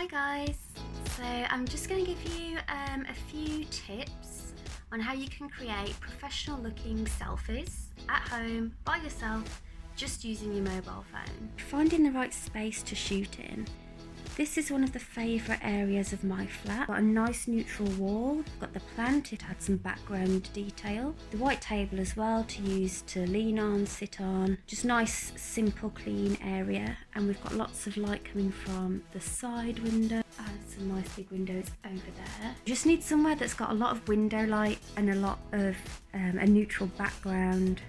Hi guys, so I'm just going to give you a few tips on how you can create professional looking selfies at home by yourself just using your mobile phone. Finding the right space to shoot in. This is one of the favourite areas of my flat. Got a nice neutral wall, got the plant, it had some background detail. The white table as well to use to lean on, sit on. Just nice, simple, clean area. And we've got lots of light coming from the side window and some nice big windows over there. Just need somewhere that's got a lot of window light and a lot of a neutral background.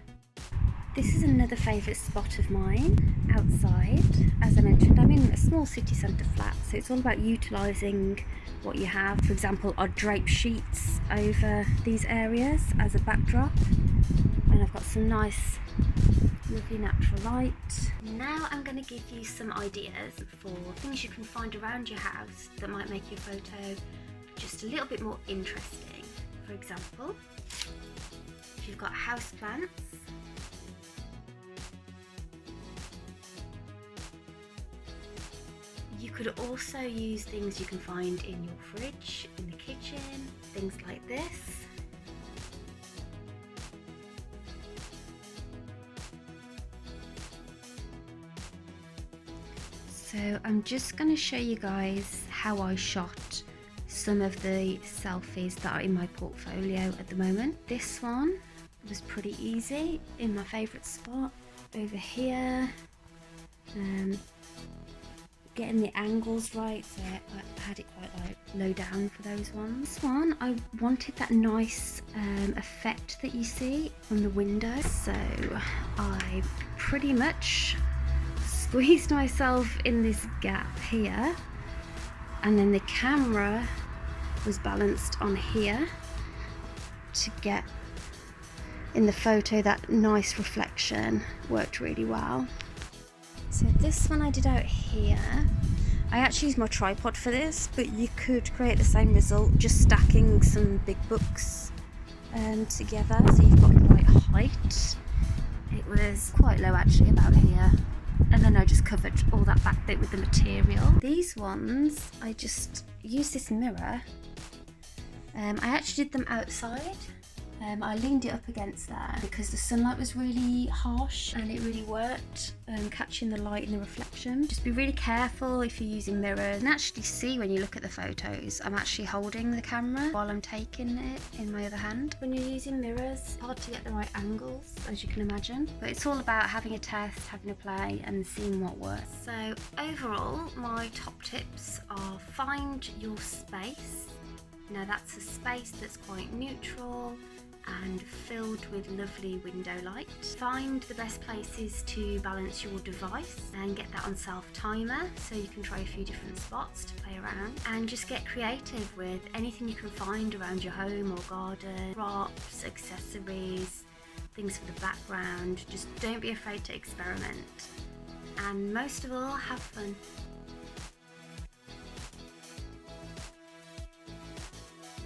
This is another favourite spot of mine, outside. As I mentioned, I'm in a small city centre flat, so it's all about utilising what you have. For example, I'd drape sheets over these areas as a backdrop, and I've got some nice, lovely natural light. Now I'm going to give you some ideas for things you can find around your house that might make your photo just a little bit more interesting. For example, if you've got house plants, you could also use things you can find in your fridge, in the kitchen, things like this. So I'm just going to show you guys how I shot some of the selfies that are in my portfolio at the moment. This one was pretty easy in my favourite spot over here. Getting the angles right, so I had it quite like low down for those ones. This one, I wanted that nice effect that you see from the window, so I pretty much squeezed myself in this gap here, and then the camera was balanced on here to get in the photo that nice reflection. Worked really well. So this one I did out here. I actually used my tripod for this, but you could create the same result just stacking some big books together so you've got the right height. It was quite low actually, about here, and then I just covered all that back bit with the material. These ones, I just used this mirror. I actually did them outside. I leaned it up against there because the sunlight was really harsh and it really worked, catching the light and the reflection. Just be really careful if you're using mirrors, and actually see when you look at the photos, I'm actually holding the camera while I'm taking it in my other hand. When you're using mirrors, it's hard to get the right angles, as you can imagine, but it's all about having a test, having a play and seeing what works. So overall, my top tips are: find your space. Now that's a space that's quite neutral and filled with lovely window light. Find the best places to balance your device and get that on self-timer so you can try a few different spots to play around, and just get creative with anything you can find around your home or garden. Props, accessories, things for the background. Just don't be afraid to experiment, and most of all, have fun.